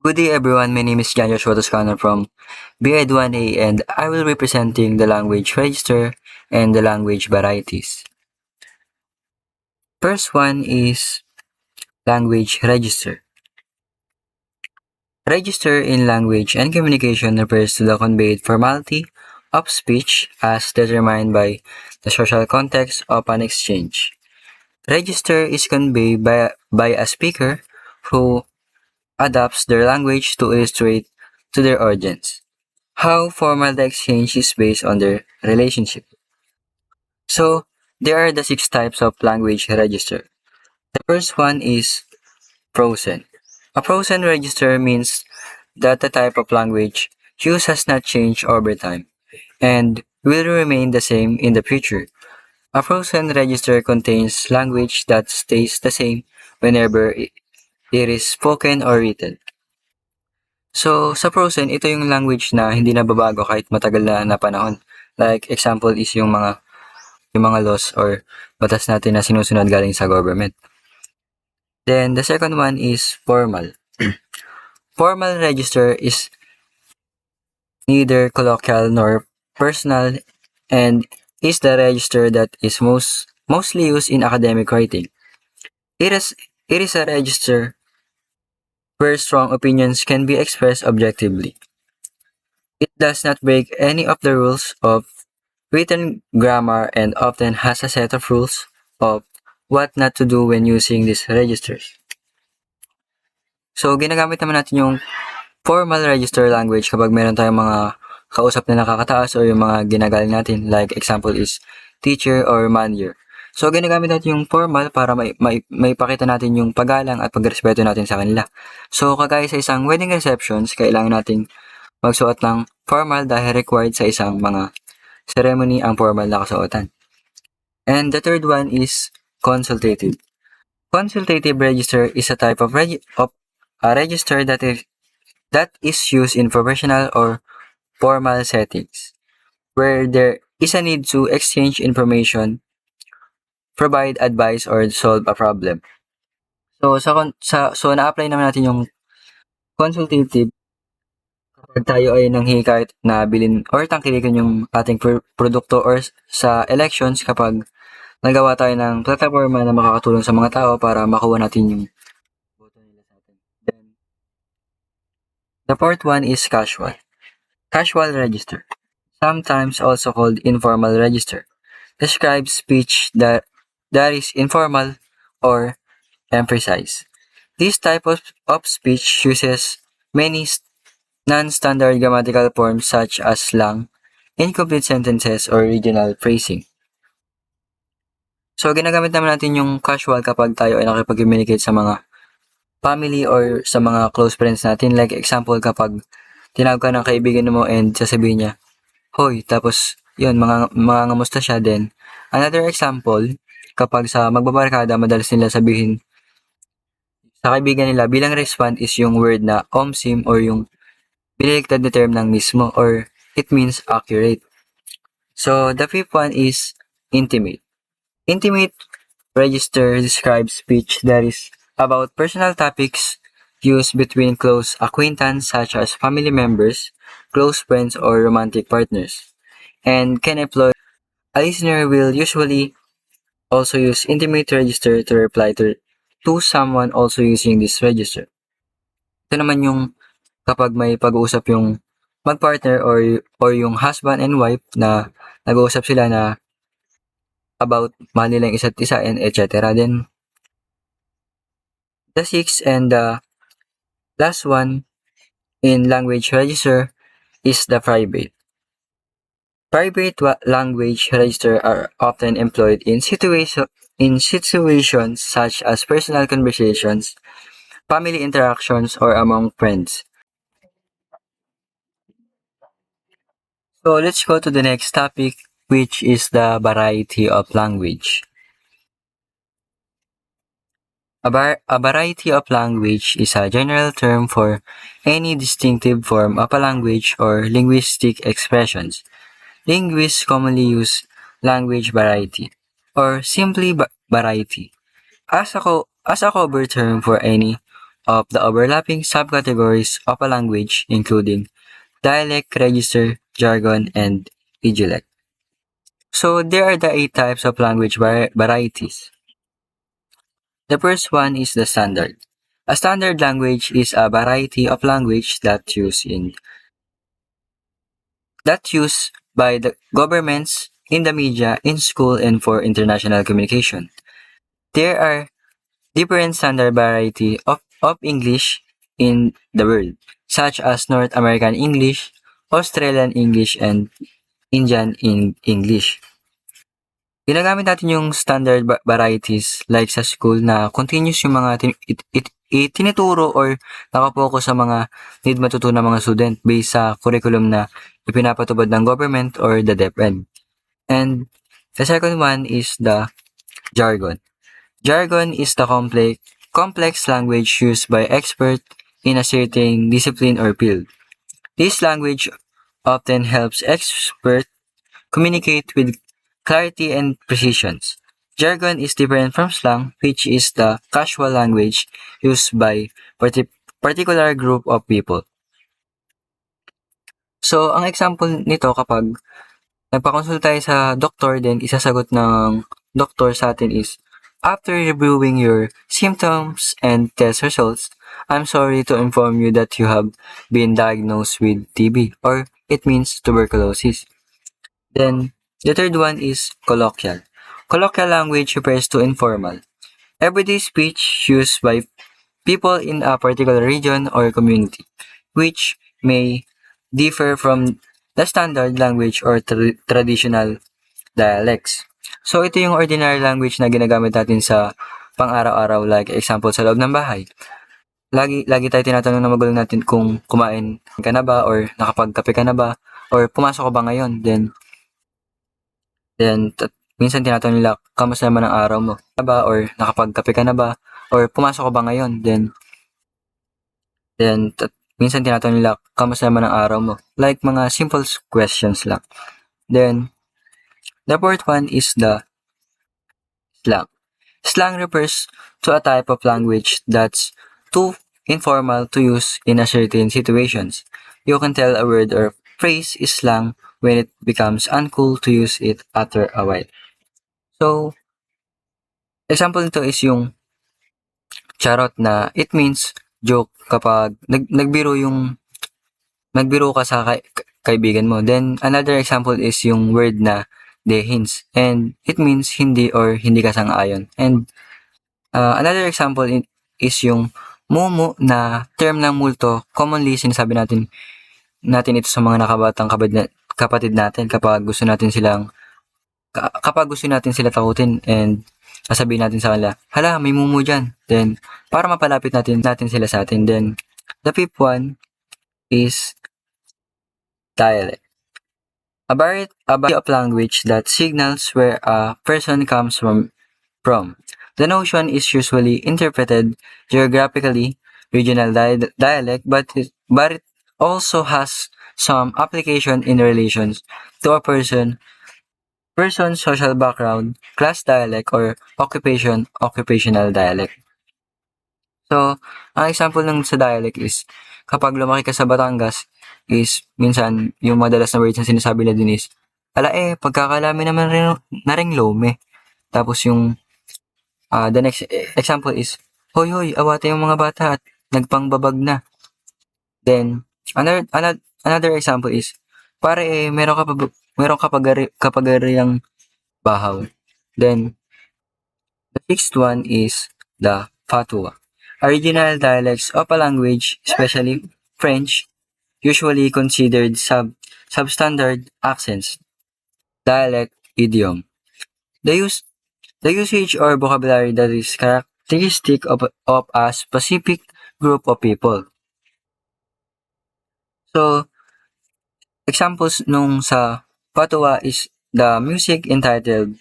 Good day everyone, my name is Jan Joshua Toscano from BEd1A and I will be presenting the language register and the language varieties. First one is language register. Register in language and communication refers to the conveyed formality of speech as determined by the social context of an exchange. Register is conveyed by a speaker who adapts their language to illustrate to their audience how formal the exchange is based on their relationship. So, there are the 6 types of language register. The first one is frozen. A frozen register means that the type of language used has not changed over time and will remain the same in the future. A frozen register contains language that stays the same whenever it is spoken or written. So, sa frozen, ito yung language na hindi nababago kahit matagal na panahon. Like, example is yung mga laws or batas natin na sinusunod galing sa government. Then, the second one is formal. Formal register is neither colloquial nor personal and is the register that is mostly used in academic writing. It is a register where strong opinions can be expressed objectively. It does not break any of the rules of written grammar and often has a set of rules of what not to do when using these registers. So, ginagamit naman natin yung formal register language kapag meron tayong mga kausap na nakakataas or yung mga ginagaling natin. Like, example is teacher or manager. So, ginagamit natin yung formal para may pakita natin yung paggalang at pagrespeto natin sa kanila. So, kagaya sa isang wedding receptions, kailangan nating magsuot ng formal dahil required sa isang mga ceremony ang formal na kasuotan. And the third one is consultative. Consultative register is a type of a register that is used in professional or formal settings, where there is a need to exchange information, provide advice, or solve a problem. So, na-apply naman natin yung consultative kapag tayo ay nanghingi kahit na bilin or tangkilikin yung ating produkto or sa elections kapag nagawa tayo ng plataforma na makakatulong sa mga tao para makuha natin yung boto nila sa atin. Then, the fourth one is casual. Casual register, sometimes also called informal register, describes speech that is informal or emphasized. This type of speech uses many non-standard grammatical forms such as slang, incomplete sentences, or regional phrasing. So, ginagamit naman natin yung casual kapag tayo ay nakipag-communicate sa mga family or sa mga close friends natin. Like example, kapag tinawag ka ng kaibigan mo and sasabihin niya, hoy, tapos yun, mga ngamusta siya din. Another example, kapag sa magbabarkada, madalas nila sabihin sa kaibigan nila, bilang response is yung word na omsim or yung biniliktad na term ng mismo or it means accurate. So, the fifth one is intimate. Intimate register describes speech that is about personal topics used between close acquaintance such as family members, close friends, or romantic partners, and can employ. A listener will usually also use intimate register to reply to someone also using this register. Ito naman yung kapag may pag-uusap yung mag-partner or yung husband and wife na nag-uusap sila na about mahal nilang isa't isa and etc. Then, the sixth and the last one in language register is the private. Private language register are often employed in situations such as personal conversations, family interactions, or among friends. So let's go to the next topic, which is the variety of language. A variety of language is a general term for any distinctive form of a language or linguistic expressions. Linguists commonly use language variety or simply variety as a cover term for any of the overlapping subcategories of a language, including dialect, register, jargon, and idiolect. So there are the 8 types of language varieties. The first one is the standard. A standard language is a variety of language that used by the governments, in the media, in school, and for international communication. There are different standard variety of English in the world, such as North American English, Australian English, and Indian English. Ginagamit natin yung standard varieties like sa school na continuous yung mga tinuturo or nakapokus sa mga need matutunan ng mga student based sa curriculum na ipinapatubad ng government or the DepEd. And the second one is the jargon. Jargon is the complex language used by experts in a certain discipline or field. This language often helps experts communicate with clarity and precision. Jargon is different from slang, which is the casual language used by particular group of people. So, ang example nito kapag nagpa-consult tayo sa doktor, then isasagot ng doktor sa atin is, after reviewing your symptoms and test results, I'm sorry to inform you that you have been diagnosed with TB, or it means tuberculosis. Then, the third one is colloquial. Colloquial language refers to informal, everyday speech used by people in a particular region or community, which may differ from the standard language or traditional dialects. So, ito yung ordinary language na ginagamit natin sa pang-araw-araw, like example sa loob ng bahay. Lagi tayo tinatanong ng magulang natin kung kumain ka na ba or nakapagkape ka na ba or pumasok ka ba ngayon. Then minsan tinatanong nila, kamusta naman ang araw mo? Ba or nakapagkape ka na ba or pumasok ka ba ngayon? Then minsan tinatanong nila, kamusta naman ang araw mo? Like mga simple questions lang. Then the fourth one is the slang. Slang refers to a type of language that's too informal to use in a certain situations. You can tell a word or phrase is slang when it becomes uncool to use it after a while. So, example nito is yung charot na it means joke kapag nagbiro ka sa kaibigan mo. Then, another example is yung word na dehins, and it means hindi or hindi ka sang-ayon. And another example is yung mumu na term ng multo. Commonly, sinasabi natin ito sa mga nakabatang kapatid natin kapag gusto natin sila takutin and sasabihin natin sa kanila, hala, may mumu dyan. Then, para mapalapit natin sila sa atin. Then, the fifth one is dialect. A variety of language that signals where a person comes from. The notion is usually interpreted geographically, regional dialect, but it also has some application in relation to a person's social background, class dialect, or occupational dialect. So, ang example ng sa dialect is, kapag lumaki ka sa Batangas, is minsan yung madalas na words na sinasabi na din is, pagkakalami naman na ring lome. Tapos yung the next example is, hoy, awate yung mga bata at nagpangbabag na. Then, another example is, pare meron ka kapagariang bahaw. Then, the sixth one is the fatwa. Original dialects of a language, especially French, usually considered substandard accents, dialect, idiom. The usage or vocabulary that is characteristic of a specific group of people. So, examples nung sa fatwa is the music entitled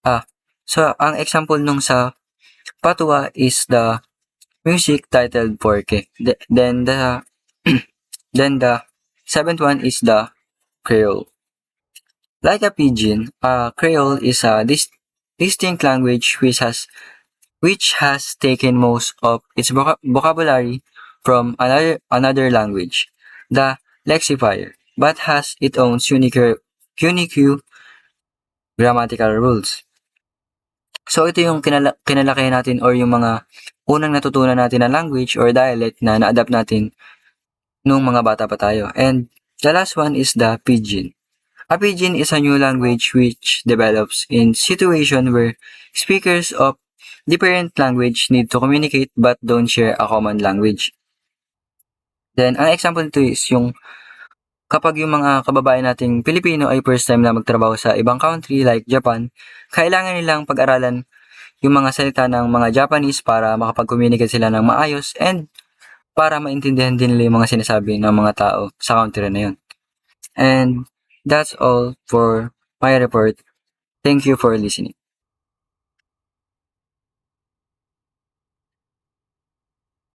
ang example nung sa fatwa is the music titled Porke. Then the seventh one is the Creole. Like a pidgin, Creole is a distinct language which has which has taken most of its vocabulary from another language, the lexifier, but has its own unique grammatical rules. So ito yung kinalaki natin or yung mga unang natutunan natin na language or dialect na na-adapt natin nung mga bata pa tayo. And the last one is the pidgin. A pidgin is a new language which develops in situation where speakers of different language need to communicate but don't share a common language. Then, ang example nito is yung kapag yung mga kababayan nating Pilipino ay first time na magtrabaho sa ibang country like Japan, kailangan nilang pag-aralan yung mga salita ng mga Japanese para makapag-communicate sila ng maayos and para maintindihan din nila yung mga sinasabi ng mga tao sa country na yun. And that's all for my report. Thank you for listening.